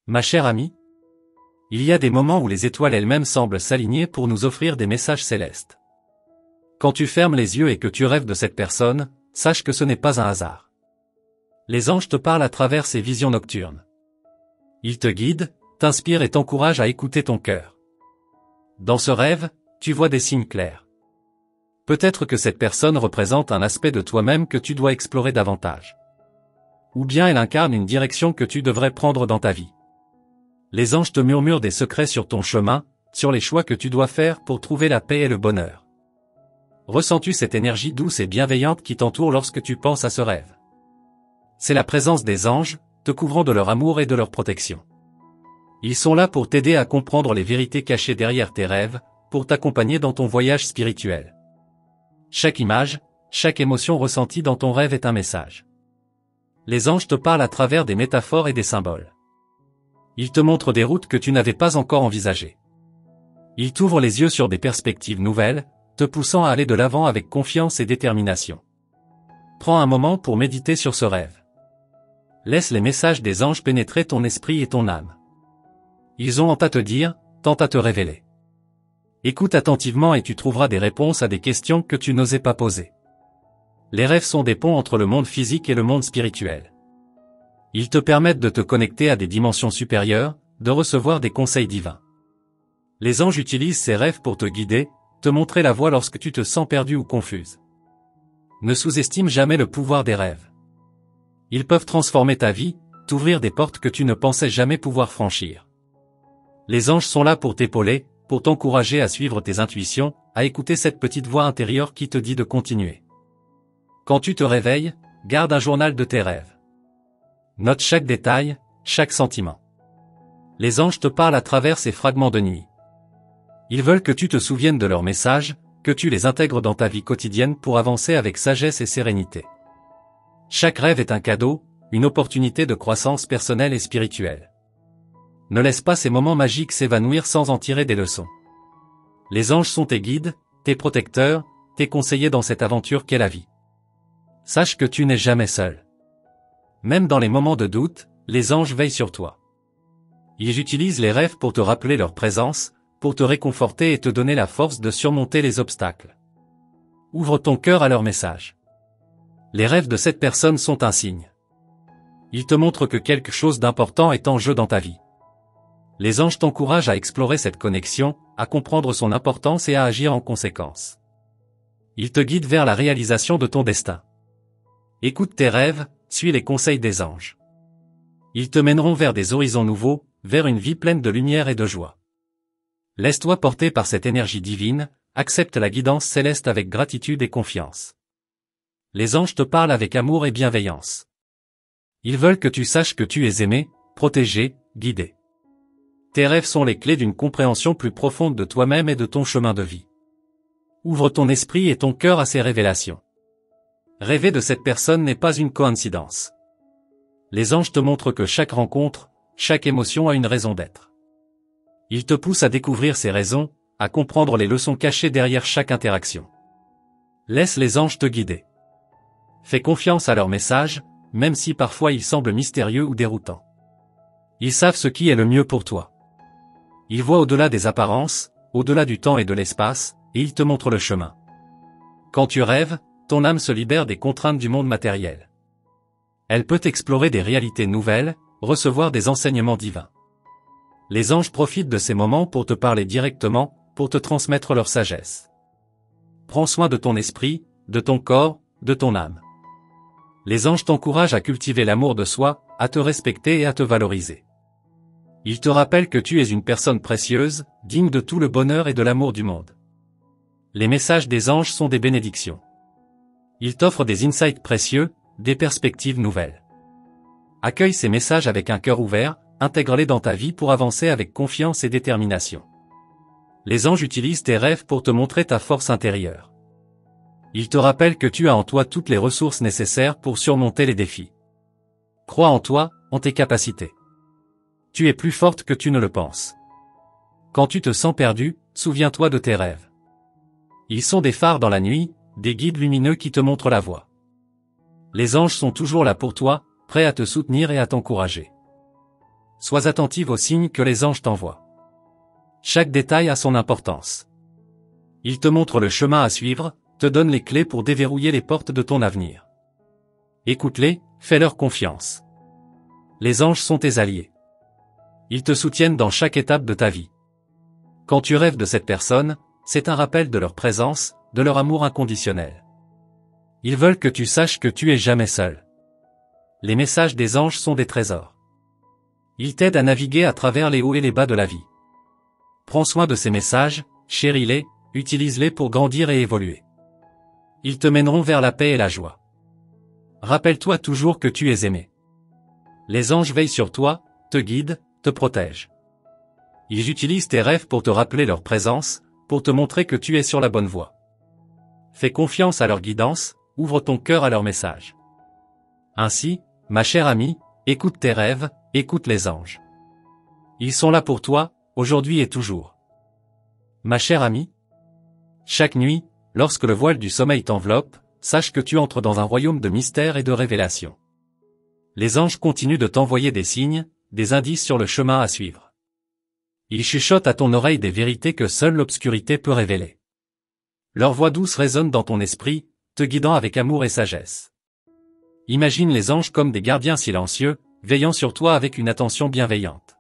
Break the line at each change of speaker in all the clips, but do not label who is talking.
Ma chère amie, il y a des moments où les étoiles elles-mêmes semblent s'aligner pour nous offrir des messages célestes. Quand tu fermes les yeux et que tu rêves de cette personne, sache que ce n'est pas un hasard. Les anges te parlent à travers ces visions nocturnes. Ils te guident, t'inspirent et t'encouragent à écouter ton cœur. Dans ce rêve, tu vois des signes clairs. Peut-être que cette personne représente un aspect de toi-même que tu dois explorer davantage. Ou bien elle incarne une direction que tu devrais prendre dans ta vie. Les anges te murmurent des secrets sur ton chemin, sur les choix que tu dois faire pour trouver la paix et le bonheur. Ressens-tu cette énergie douce et bienveillante qui t'entoure lorsque tu penses à ce rêve? C'est la présence des anges, te couvrant de leur amour et de leur protection. Ils sont là pour t'aider à comprendre les vérités cachées derrière tes rêves, pour t'accompagner dans ton voyage spirituel. Chaque image, chaque émotion ressentie dans ton rêve est un message. Les anges te parlent à travers des métaphores et des symboles. Ils te montrent des routes que tu n'avais pas encore envisagées. Ils t'ouvrent les yeux sur des perspectives nouvelles, te poussant à aller de l'avant avec confiance et détermination. Prends un moment pour méditer sur ce rêve. Laisse les messages des anges pénétrer ton esprit et ton âme. Ils ont tant à te dire, tant à te révéler. Écoute attentivement et tu trouveras des réponses à des questions que tu n'osais pas poser. Les rêves sont des ponts entre le monde physique et le monde spirituel. Ils te permettent de te connecter à des dimensions supérieures, de recevoir des conseils divins. Les anges utilisent ces rêves pour te guider, te montrer la voie lorsque tu te sens perdu ou confuse. Ne sous-estime jamais le pouvoir des rêves. Ils peuvent transformer ta vie, t'ouvrir des portes que tu ne pensais jamais pouvoir franchir. Les anges sont là pour t'épauler, pour t'encourager à suivre tes intuitions, à écouter cette petite voix intérieure qui te dit de continuer. Quand tu te réveilles, garde un journal de tes rêves. Note chaque détail, chaque sentiment. Les anges te parlent à travers ces fragments de nuit. Ils veulent que tu te souviennes de leurs messages, que tu les intègres dans ta vie quotidienne pour avancer avec sagesse et sérénité. Chaque rêve est un cadeau, une opportunité de croissance personnelle et spirituelle. Ne laisse pas ces moments magiques s'évanouir sans en tirer des leçons. Les anges sont tes guides, tes protecteurs, tes conseillers dans cette aventure qu'est la vie. Sache que tu n'es jamais seul. Même dans les moments de doute, les anges veillent sur toi. Ils utilisent les rêves pour te rappeler leur présence, pour te réconforter et te donner la force de surmonter les obstacles. Ouvre ton cœur à leur message. Les rêves de cette personne sont un signe. Ils te montrent que quelque chose d'important est en jeu dans ta vie. Les anges t'encouragent à explorer cette connexion, à comprendre son importance et à agir en conséquence. Ils te guident vers la réalisation de ton destin. Écoute tes rêves, suis les conseils des anges. Ils te mèneront vers des horizons nouveaux, vers une vie pleine de lumière et de joie. Laisse-toi porter par cette énergie divine, accepte la guidance céleste avec gratitude et confiance. Les anges te parlent avec amour et bienveillance. Ils veulent que tu saches que tu es aimé, protégé, guidé. Tes rêves sont les clés d'une compréhension plus profonde de toi-même et de ton chemin de vie. Ouvre ton esprit et ton cœur à ces révélations. Rêver de cette personne n'est pas une coïncidence. Les anges te montrent que chaque rencontre, chaque émotion a une raison d'être. Ils te poussent à découvrir ces raisons, à comprendre les leçons cachées derrière chaque interaction. Laisse les anges te guider. Fais confiance à leurs messages, même si parfois ils semblent mystérieux ou déroutants. Ils savent ce qui est le mieux pour toi. Ils voient au-delà des apparences, au-delà du temps et de l'espace, et ils te montrent le chemin. Quand tu rêves, ton âme se libère des contraintes du monde matériel. Elle peut explorer des réalités nouvelles, recevoir des enseignements divins. Les anges profitent de ces moments pour te parler directement, pour te transmettre leur sagesse. Prends soin de ton esprit, de ton corps, de ton âme. Les anges t'encouragent à cultiver l'amour de soi, à te respecter et à te valoriser. Ils te rappellent que tu es une personne précieuse, digne de tout le bonheur et de l'amour du monde. Les messages des anges sont des bénédictions. Ils t'offrent des insights précieux, des perspectives nouvelles. Accueille ces messages avec un cœur ouvert, intègre-les dans ta vie pour avancer avec confiance et détermination. Les anges utilisent tes rêves pour te montrer ta force intérieure. Ils te rappellent que tu as en toi toutes les ressources nécessaires pour surmonter les défis. Crois en toi, en tes capacités. Tu es plus forte que tu ne le penses. Quand tu te sens perdu, souviens-toi de tes rêves. Ils sont des phares dans la nuit, des guides lumineux qui te montrent la voie. Les anges sont toujours là pour toi, prêts à te soutenir et à t'encourager. sois attentive aux signes que les anges t'envoient. Chaque détail a son importance. Ils te montrent le chemin à suivre, te donnent les clés pour déverrouiller les portes de ton avenir. Écoute-les, fais-leur confiance. Les anges sont tes alliés. Ils te soutiennent dans chaque étape de ta vie. Quand tu rêves de cette personne, c'est un rappel de leur présence, de leur amour inconditionnel. Ils veulent que tu saches que tu es jamais seul. Les messages des anges sont des trésors. Ils t'aident à naviguer à travers les hauts et les bas de la vie. Prends soin de ces messages, chéris-les, utilise-les pour grandir et évoluer. Ils te mèneront vers la paix et la joie. Rappelle-toi toujours que tu es aimé. Les anges veillent sur toi, te guident, te protègent. Ils utilisent tes rêves pour te rappeler leur présence, pour te montrer que tu es sur la bonne voie. Fais confiance à leur guidance, ouvre ton cœur à leur message. Ainsi, ma chère amie, écoute tes rêves, écoute les anges. Ils sont là pour toi, aujourd'hui et toujours. Ma chère amie, chaque nuit, lorsque le voile du sommeil t'enveloppe, sache que tu entres dans un royaume de mystère et de révélation. Les anges continuent de t'envoyer des signes, des indices sur le chemin à suivre. Ils chuchotent à ton oreille des vérités que seule l'obscurité peut révéler. Leur voix douce résonne dans ton esprit, te guidant avec amour et sagesse. Imagine les anges comme des gardiens silencieux, veillant sur toi avec une attention bienveillante.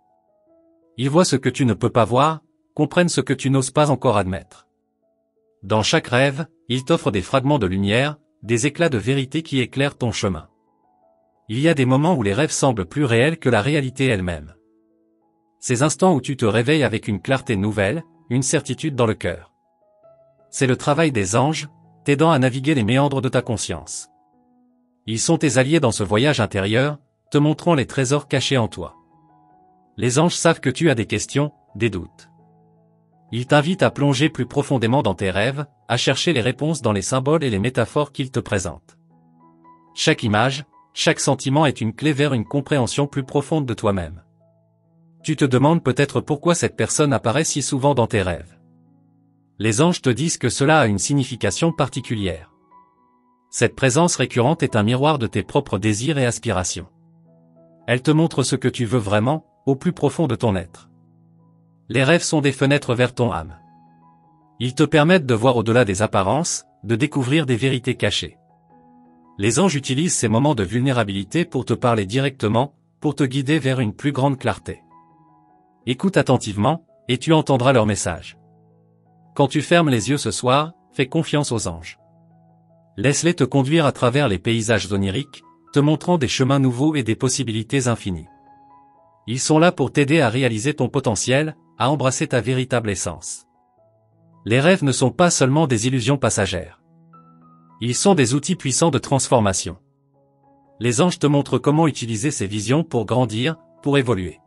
Ils voient ce que tu ne peux pas voir, comprennent ce que tu n'oses pas encore admettre. Dans chaque rêve, ils t'offrent des fragments de lumière, des éclats de vérité qui éclairent ton chemin. Il y a des moments où les rêves semblent plus réels que la réalité elle-même. Ces instants où tu te réveilles avec une clarté nouvelle, une certitude dans le cœur. C'est le travail des anges, t'aidant à naviguer les méandres de ta conscience. Ils sont tes alliés dans ce voyage intérieur, te montrant les trésors cachés en toi. Les anges savent que tu as des questions, des doutes. Ils t'invitent à plonger plus profondément dans tes rêves, à chercher les réponses dans les symboles et les métaphores qu'ils te présentent. Chaque image, chaque sentiment est une clé vers une compréhension plus profonde de toi-même. Tu te demandes peut-être pourquoi cette personne apparaît si souvent dans tes rêves. Les anges te disent que cela a une signification particulière. Cette présence récurrente est un miroir de tes propres désirs et aspirations. Elle te montre ce que tu veux vraiment, au plus profond de ton être. Les rêves sont des fenêtres vers ton âme. Ils te permettent de voir au-delà des apparences, de découvrir des vérités cachées. Les anges utilisent ces moments de vulnérabilité pour te parler directement, pour te guider vers une plus grande clarté. Écoute attentivement, et tu entendras leur message. Quand tu fermes les yeux ce soir, fais confiance aux anges. Laisse-les te conduire à travers les paysages oniriques, te montrant des chemins nouveaux et des possibilités infinies. Ils sont là pour t'aider à réaliser ton potentiel, à embrasser ta véritable essence. Les rêves ne sont pas seulement des illusions passagères. Ils sont des outils puissants de transformation. Les anges te montrent comment utiliser ces visions pour grandir, pour évoluer.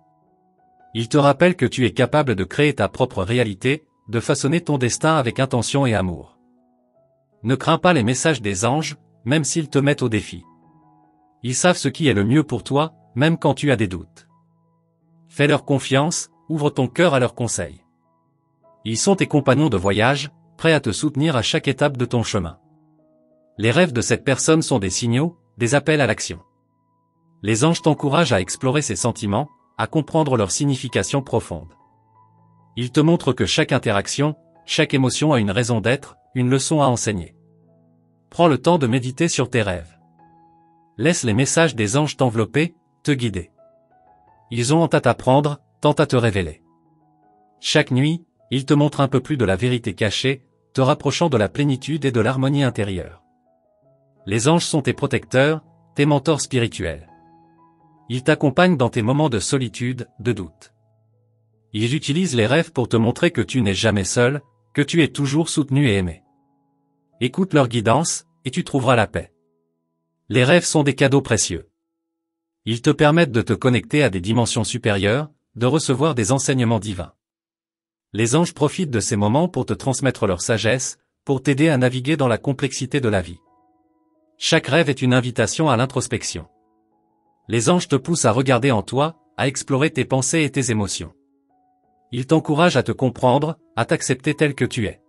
Ils te rappellent que tu es capable de créer ta propre réalité, de façonner ton destin avec intention et amour. Ne crains pas les messages des anges, même s'ils te mettent au défi. Ils savent ce qui est le mieux pour toi, même quand tu as des doutes. Fais-leur confiance, ouvre ton cœur à leurs conseils. Ils sont tes compagnons de voyage, prêts à te soutenir à chaque étape de ton chemin. Les rêves de cette personne sont des signaux, des appels à l'action. Les anges t'encouragent à explorer ces sentiments, à comprendre leur signification profonde. Ils te montrent que chaque interaction, chaque émotion a une raison d'être, une leçon à enseigner. Prends le temps de méditer sur tes rêves. Laisse les messages des anges t'envelopper, te guider. Ils ont honte à t'apprendre, tant à te révéler. Chaque nuit, ils te montrent un peu plus de la vérité cachée, te rapprochant de la plénitude et de l'harmonie intérieure. Les anges sont tes protecteurs, tes mentors spirituels. Ils t'accompagnent dans tes moments de solitude, de doute. Ils utilisent les rêves pour te montrer que tu n'es jamais seul, que tu es toujours soutenu et aimé. Écoute leur guidance, et tu trouveras la paix. Les rêves sont des cadeaux précieux. Ils te permettent de te connecter à des dimensions supérieures, de recevoir des enseignements divins. Les anges profitent de ces moments pour te transmettre leur sagesse, pour t'aider à naviguer dans la complexité de la vie. Chaque rêve est une invitation à l'introspection. Les anges te poussent à regarder en toi, à explorer tes pensées et tes émotions. Ils t'encouragent à te comprendre, à t'accepter tel que tu es.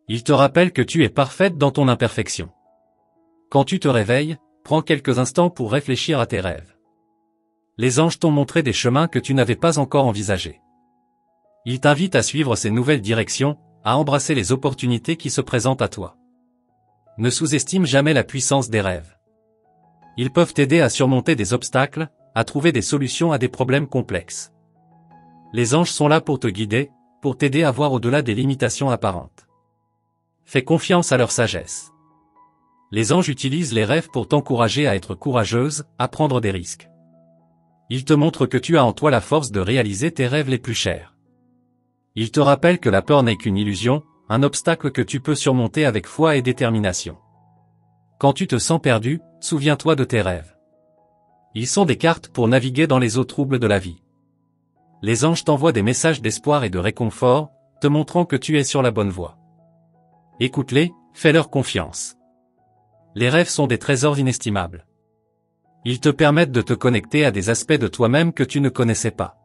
Ils te rappellent que tu es parfaite dans ton imperfection. Quand tu te réveilles, prends quelques instants pour réfléchir à tes rêves. Les anges t'ont montré des chemins que tu n'avais pas encore envisagés. Ils t'invitent à suivre ces nouvelles directions, à embrasser les opportunités qui se présentent à toi. Ne sous-estime jamais la puissance des rêves. Ils peuvent t'aider à surmonter des obstacles, à trouver des solutions à des problèmes complexes. Les anges sont là pour te guider, pour t'aider à voir au-delà des limitations apparentes. Fais confiance à leur sagesse. Les anges utilisent les rêves pour t'encourager à être courageuse, à prendre des risques. Ils te montrent que tu as en toi la force de réaliser tes rêves les plus chers. Ils te rappellent que la peur n'est qu'une illusion, un obstacle que tu peux surmonter avec foi et détermination. Quand tu te sens perdu, souviens-toi de tes rêves. Ils sont des cartes pour naviguer dans les eaux troubles de la vie. Les anges t'envoient des messages d'espoir et de réconfort, te montrant que tu es sur la bonne voie. Écoute-les, fais-leur confiance. Les rêves sont des trésors inestimables. Ils te permettent de te connecter à des aspects de toi-même que tu ne connaissais pas.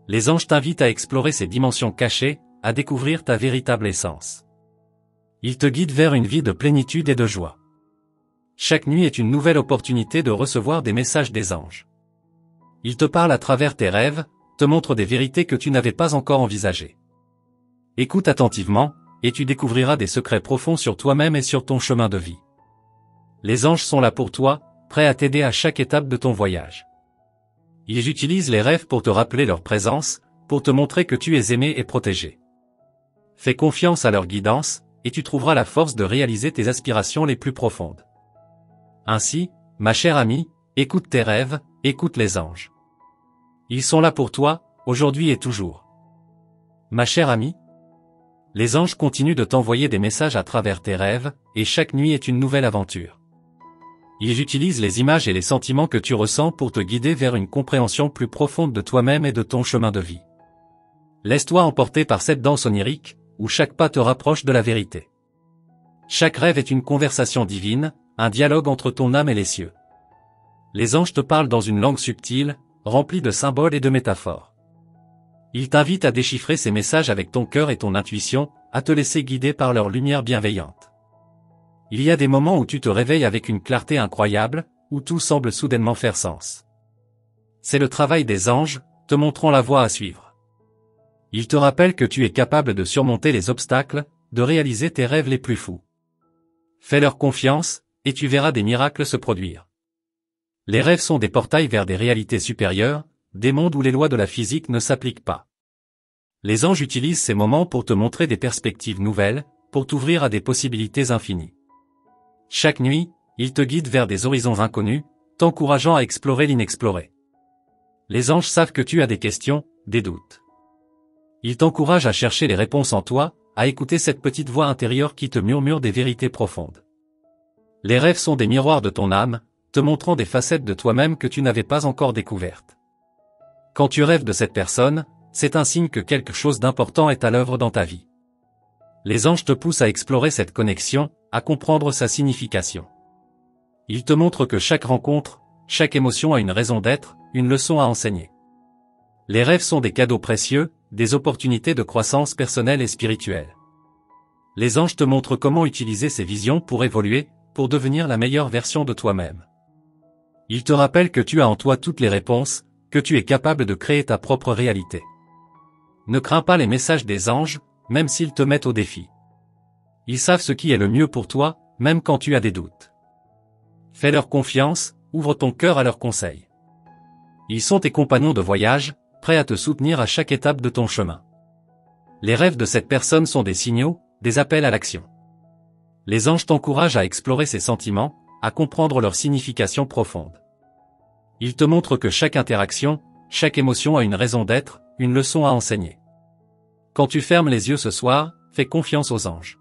Les anges t'invitent à explorer ces dimensions cachées, à découvrir ta véritable essence. Ils te guident vers une vie de plénitude et de joie. Chaque nuit est une nouvelle opportunité de recevoir des messages des anges. Ils te parlent à travers tes rêves, te montrent des vérités que tu n'avais pas encore envisagées. Écoute attentivement, et tu découvriras des secrets profonds sur toi-même et sur ton chemin de vie. Les anges sont là pour toi, prêts à t'aider à chaque étape de ton voyage. Ils utilisent les rêves pour te rappeler leur présence, pour te montrer que tu es aimé et protégé. Fais confiance à leur guidance, et tu trouveras la force de réaliser tes aspirations les plus profondes. Ainsi, ma chère amie, écoute tes rêves, écoute les anges. Ils sont là pour toi, aujourd'hui et toujours. Ma chère amie, les anges continuent de t'envoyer des messages à travers tes rêves, et chaque nuit est une nouvelle aventure. Ils utilisent les images et les sentiments que tu ressens pour te guider vers une compréhension plus profonde de toi-même et de ton chemin de vie. Laisse-toi emporter par cette danse onirique, où chaque pas te rapproche de la vérité. Chaque rêve est une conversation divine, un dialogue entre ton âme et les cieux. Les anges te parlent dans une langue subtile, remplie de symboles et de métaphores. Ils t'invitent à déchiffrer ces messages avec ton cœur et ton intuition, à te laisser guider par leur lumière bienveillante. Il y a des moments où tu te réveilles avec une clarté incroyable, où tout semble soudainement faire sens. C'est le travail des anges, te montrant la voie à suivre. Ils te rappellent que tu es capable de surmonter les obstacles, de réaliser tes rêves les plus fous. Fais-leur confiance, et tu verras des miracles se produire. Les rêves sont des portails vers des réalités supérieures, des mondes où les lois de la physique ne s'appliquent pas. Les anges utilisent ces moments pour te montrer des perspectives nouvelles, pour t'ouvrir à des possibilités infinies. Chaque nuit, ils te guident vers des horizons inconnus, t'encourageant à explorer l'inexploré. Les anges savent que tu as des questions, des doutes. Ils t'encouragent à chercher les réponses en toi, à écouter cette petite voix intérieure qui te murmure des vérités profondes. Les rêves sont des miroirs de ton âme, te montrant des facettes de toi-même que tu n'avais pas encore découvertes. Quand tu rêves de cette personne, c'est un signe que quelque chose d'important est à l'œuvre dans ta vie. Les anges te poussent à explorer cette connexion, à comprendre sa signification. Ils te montrent que chaque rencontre, chaque émotion a une raison d'être, une leçon à enseigner. Les rêves sont des cadeaux précieux, des opportunités de croissance personnelle et spirituelle. Les anges te montrent comment utiliser ces visions pour évoluer, pour devenir la meilleure version de toi-même. Ils te rappellent que tu as en toi toutes les réponses, que tu es capable de créer ta propre réalité. Ne crains pas les messages des anges, même s'ils te mettent au défi. Ils savent ce qui est le mieux pour toi, même quand tu as des doutes. Fais-leur confiance, ouvre ton cœur à leurs conseils. Ils sont tes compagnons de voyage, prêts à te soutenir à chaque étape de ton chemin. Les rêves de cette personne sont des signaux, des appels à l'action. Les anges t'encouragent à explorer ces sentiments, à comprendre leur signification profonde. Ils te montrent que chaque interaction, chaque émotion a une raison d'être, une leçon à enseigner. Quand tu fermes les yeux ce soir, fais confiance aux anges.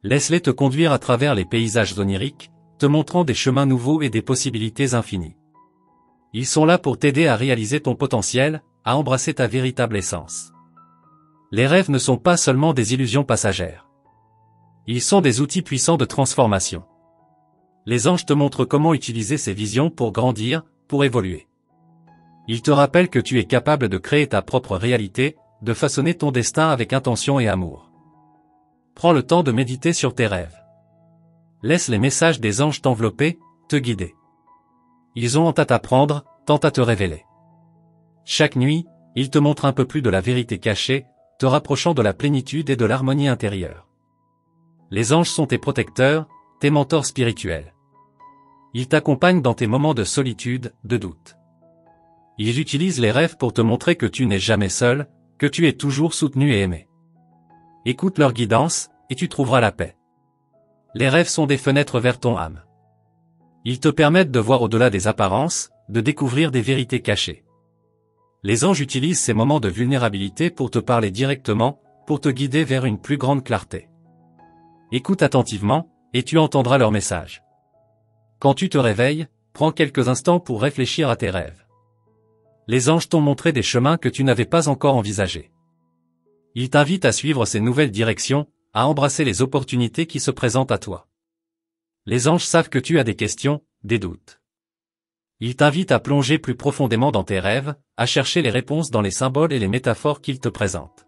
Laisse-les te conduire à travers les paysages oniriques, te montrant des chemins nouveaux et des possibilités infinies. Ils sont là pour t'aider à réaliser ton potentiel, à embrasser ta véritable essence. Les rêves ne sont pas seulement des illusions passagères. Ils sont des outils puissants de transformation. Les anges te montrent comment utiliser ces visions pour grandir, pour évoluer. Ils te rappellent que tu es capable de créer ta propre réalité, de façonner ton destin avec intention et amour. Prends le temps de méditer sur tes rêves. Laisse les messages des anges t'envelopper, te guider. Ils ont honte à t'apprendre, tend à te révéler. Chaque nuit, ils te montrent un peu plus de la vérité cachée, te rapprochant de la plénitude et de l'harmonie intérieure. Les anges sont tes protecteurs, tes mentors spirituels. Ils t'accompagnent dans tes moments de solitude, de doute. Ils utilisent les rêves pour te montrer que tu n'es jamais seul, que tu es toujours soutenu et aimé. Écoute leur guidance, et tu trouveras la paix. Les rêves sont des fenêtres vers ton âme. Ils te permettent de voir au-delà des apparences, de découvrir des vérités cachées. Les anges utilisent ces moments de vulnérabilité pour te parler directement, pour te guider vers une plus grande clarté. Écoute attentivement, et tu entendras leur message. Quand tu te réveilles, prends quelques instants pour réfléchir à tes rêves. Les anges t'ont montré des chemins que tu n'avais pas encore envisagés. Ils t'invitent à suivre ces nouvelles directions, à embrasser les opportunités qui se présentent à toi. Les anges savent que tu as des questions, des doutes. Ils t'invitent à plonger plus profondément dans tes rêves, à chercher les réponses dans les symboles et les métaphores qu'ils te présentent.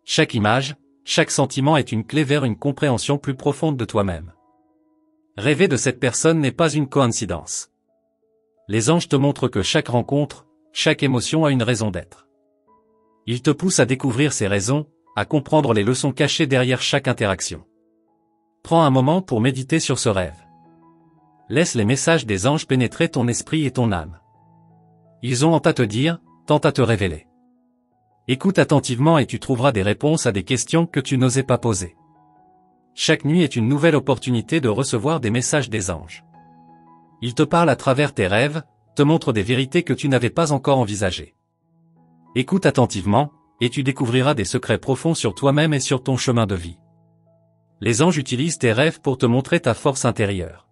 Chaque image, chaque sentiment est une clé vers une compréhension plus profonde de toi-même. Rêver de cette personne n'est pas une coïncidence. Les anges te montrent que chaque rencontre, chaque émotion a une raison d'être. Ils te poussent à découvrir ces raisons, à comprendre les leçons cachées derrière chaque interaction. Prends un moment pour méditer sur ce rêve. Laisse les messages des anges pénétrer ton esprit et ton âme. Ils ont à te dire, tant à te révéler. Écoute attentivement et tu trouveras des réponses à des questions que tu n'osais pas poser. Chaque nuit est une nouvelle opportunité de recevoir des messages des anges. Ils te parlent à travers tes rêves, te montrent des vérités que tu n'avais pas encore envisagées. Écoute attentivement, et tu découvriras des secrets profonds sur toi-même et sur ton chemin de vie. Les anges utilisent tes rêves pour te montrer ta force intérieure.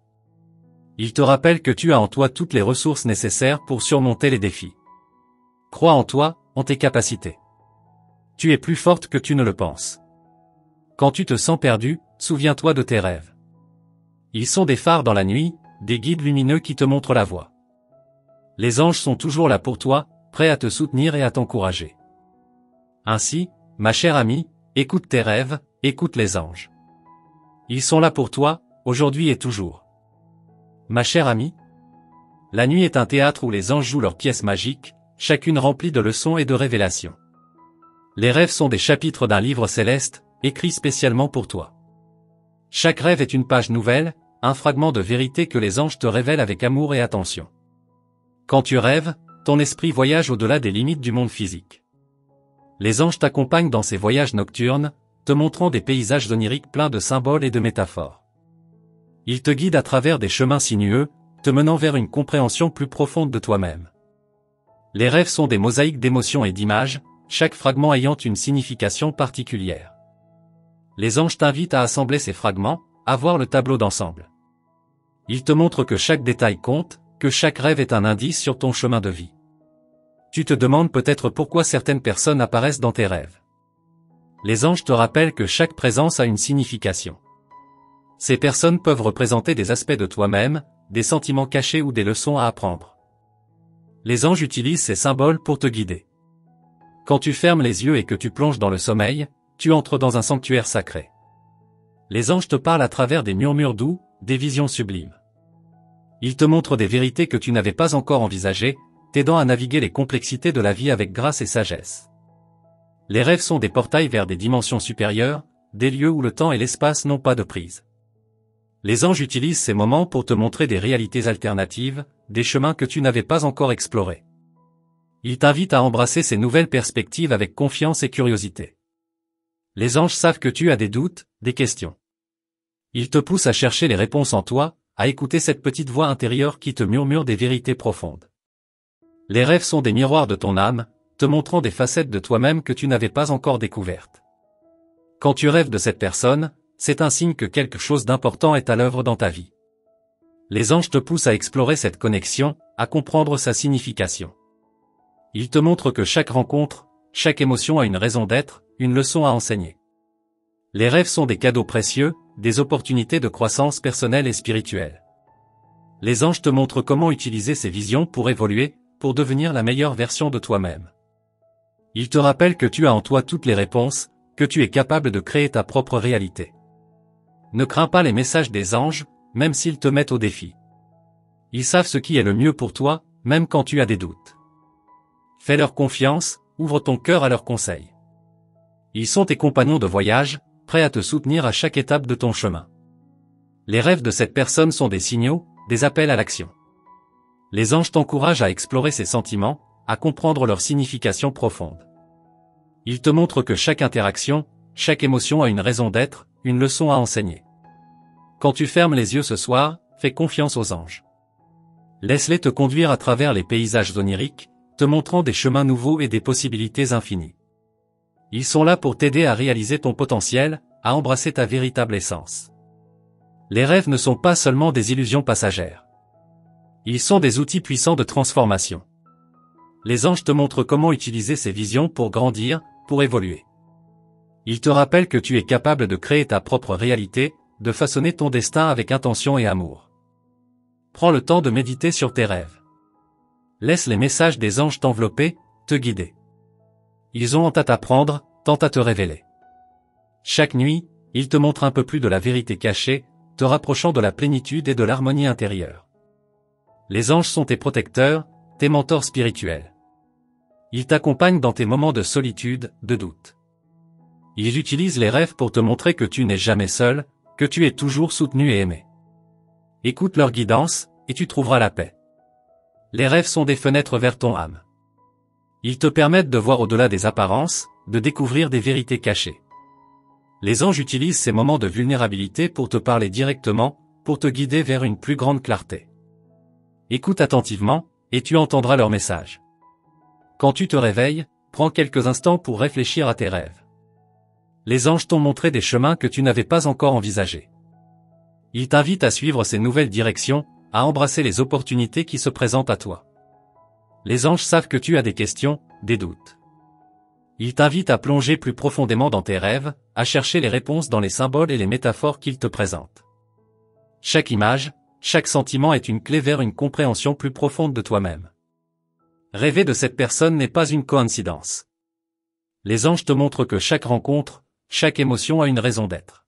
Ils te rappellent que tu as en toi toutes les ressources nécessaires pour surmonter les défis. Crois en toi, en tes capacités. Tu es plus forte que tu ne le penses. Quand tu te sens perdu, souviens-toi de tes rêves. Ils sont des phares dans la nuit, des guides lumineux qui te montrent la voie. Les anges sont toujours là pour toi, prêts à te soutenir et à t'encourager. Ainsi, ma chère amie, écoute tes rêves, écoute les anges. Ils sont là pour toi, aujourd'hui et toujours. Ma chère amie, la nuit est un théâtre où les anges jouent leurs pièces magiques, chacune remplie de leçons et de révélations. Les rêves sont des chapitres d'un livre céleste, écrit spécialement pour toi. Chaque rêve est une page nouvelle, un fragment de vérité que les anges te révèlent avec amour et attention. Quand tu rêves, ton esprit voyage au-delà des limites du monde physique. Les anges t'accompagnent dans ces voyages nocturnes, te montrant des paysages oniriques pleins de symboles et de métaphores. Ils te guident à travers des chemins sinueux, te menant vers une compréhension plus profonde de toi-même. Les rêves sont des mosaïques d'émotions et d'images, chaque fragment ayant une signification particulière. Les anges t'invitent à assembler ces fragments, à voir le tableau d'ensemble. Ils te montrent que chaque détail compte, que chaque rêve est un indice sur ton chemin de vie. Tu te demandes peut-être pourquoi certaines personnes apparaissent dans tes rêves. Les anges te rappellent que chaque présence a une signification. Ces personnes peuvent représenter des aspects de toi-même, des sentiments cachés ou des leçons à apprendre. Les anges utilisent ces symboles pour te guider. Quand tu fermes les yeux et que tu plonges dans le sommeil, tu entres dans un sanctuaire sacré. Les anges te parlent à travers des murmures doux, des visions sublimes. Ils te montrent des vérités que tu n'avais pas encore envisagées, t'aidant à naviguer les complexités de la vie avec grâce et sagesse. Les rêves sont des portails vers des dimensions supérieures, des lieux où le temps et l'espace n'ont pas de prise. Les anges utilisent ces moments pour te montrer des réalités alternatives, des chemins que tu n'avais pas encore explorés. Ils t'invitent à embrasser ces nouvelles perspectives avec confiance et curiosité. Les anges savent que tu as des doutes, des questions. Ils te poussent à chercher les réponses en toi, à écouter cette petite voix intérieure qui te murmure des vérités profondes. Les rêves sont des miroirs de ton âme, te montrant des facettes de toi-même que tu n'avais pas encore découvertes. Quand tu rêves de cette personne, c'est un signe que quelque chose d'important est à l'œuvre dans ta vie. Les anges te poussent à explorer cette connexion, à comprendre sa signification. Ils te montrent que chaque rencontre, chaque émotion a une raison d'être, une leçon à enseigner. Les rêves sont des cadeaux précieux, des opportunités de croissance personnelle et spirituelle. Les anges te montrent comment utiliser ces visions pour évoluer, pour devenir la meilleure version de toi-même. Ils te rappellent que tu as en toi toutes les réponses, que tu es capable de créer ta propre réalité. Ne crains pas les messages des anges, même s'ils te mettent au défi. Ils savent ce qui est le mieux pour toi, même quand tu as des doutes. Fais-leur confiance, ouvre ton cœur à leurs conseils. Ils sont tes compagnons de voyage, prêts à te soutenir à chaque étape de ton chemin. Les rêves de cette personne sont des signaux, des appels à l'action. Les anges t'encouragent à explorer ces sentiments, à comprendre leur signification profonde. Ils te montrent que chaque interaction, chaque émotion a une raison d'être, une leçon à enseigner. Quand tu fermes les yeux ce soir, fais confiance aux anges. Laisse-les te conduire à travers les paysages oniriques, te montrant des chemins nouveaux et des possibilités infinies. Ils sont là pour t'aider à réaliser ton potentiel, à embrasser ta véritable essence. Les rêves ne sont pas seulement des illusions passagères. Ils sont des outils puissants de transformation. Les anges te montrent comment utiliser ces visions pour grandir, pour évoluer. Ils te rappellent que tu es capable de créer ta propre réalité, de façonner ton destin avec intention et amour. Prends le temps de méditer sur tes rêves. Laisse les messages des anges t'envelopper, te guider. Ils ont honte à t'apprendre, tant à te révéler. Chaque nuit, ils te montrent un peu plus de la vérité cachée, te rapprochant de la plénitude et de l'harmonie intérieure. Les anges sont tes protecteurs, tes mentors spirituels. Ils t'accompagnent dans tes moments de solitude, de doute. Ils utilisent les rêves pour te montrer que tu n'es jamais seul, que tu es toujours soutenu et aimé. Écoute leur guidance, et tu trouveras la paix. Les rêves sont des fenêtres vers ton âme. Ils te permettent de voir au-delà des apparences, de découvrir des vérités cachées. Les anges utilisent ces moments de vulnérabilité pour te parler directement, pour te guider vers une plus grande clarté. Écoute attentivement, et tu entendras leur message. Quand tu te réveilles, prends quelques instants pour réfléchir à tes rêves. Les anges t'ont montré des chemins que tu n'avais pas encore envisagés. Ils t'invitent à suivre ces nouvelles directions, à embrasser les opportunités qui se présentent à toi. Les anges savent que tu as des questions, des doutes. Ils t'invitent à plonger plus profondément dans tes rêves, à chercher les réponses dans les symboles et les métaphores qu'ils te présentent. Chaque image, chaque sentiment est une clé vers une compréhension plus profonde de toi-même. Rêver de cette personne n'est pas une coïncidence. Les anges te montrent que chaque rencontre, chaque émotion a une raison d'être.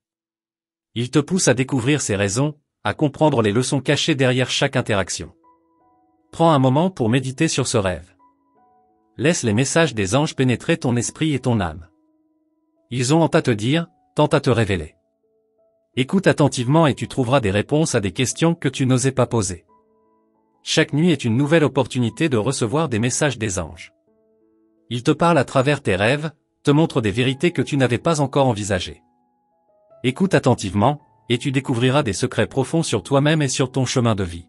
Ils te poussent à découvrir ces raisons, à comprendre les leçons cachées derrière chaque interaction. Prends un moment pour méditer sur ce rêve. Laisse les messages des anges pénétrer ton esprit et ton âme. Ils ont honte à te dire, tant à te révéler. Écoute attentivement et tu trouveras des réponses à des questions que tu n'osais pas poser. Chaque nuit est une nouvelle opportunité de recevoir des messages des anges. Ils te parlent à travers tes rêves, te montrent des vérités que tu n'avais pas encore envisagées. Écoute attentivement, et tu découvriras des secrets profonds sur toi-même et sur ton chemin de vie.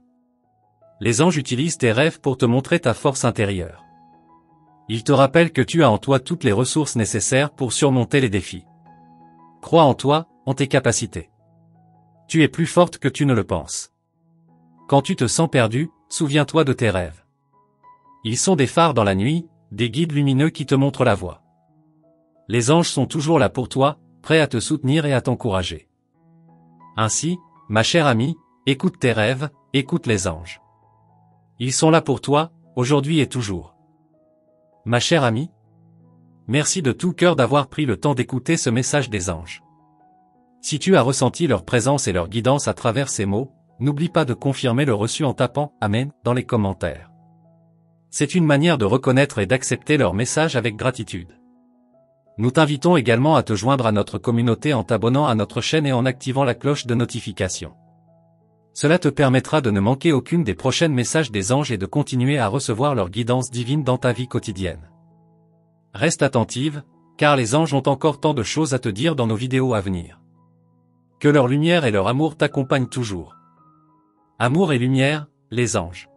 Les anges utilisent tes rêves pour te montrer ta force intérieure. Ils te rappellent que tu as en toi toutes les ressources nécessaires pour surmonter les défis. Crois en toi, en tes capacités. Tu es plus forte que tu ne le penses. Quand tu te sens perdu, souviens-toi de tes rêves. Ils sont des phares dans la nuit, des guides lumineux qui te montrent la voie. Les anges sont toujours là pour toi, prêts à te soutenir et à t'encourager. Ainsi, ma chère amie, écoute tes rêves, écoute les anges. Ils sont là pour toi, aujourd'hui et toujours. Ma chère amie, merci de tout cœur d'avoir pris le temps d'écouter ce message des anges. Si tu as ressenti leur présence et leur guidance à travers ces mots, n'oublie pas de confirmer le reçu en tapant « Amen » dans les commentaires. C'est une manière de reconnaître et d'accepter leur message avec gratitude. Nous t'invitons également à te joindre à notre communauté en t'abonnant à notre chaîne et en activant la cloche de notification. Cela te permettra de ne manquer aucune des prochains messages des anges et de continuer à recevoir leur guidance divine dans ta vie quotidienne. Reste attentive, car les anges ont encore tant de choses à te dire dans nos vidéos à venir. Que leur lumière et leur amour t'accompagnent toujours. Amour et lumière, les anges.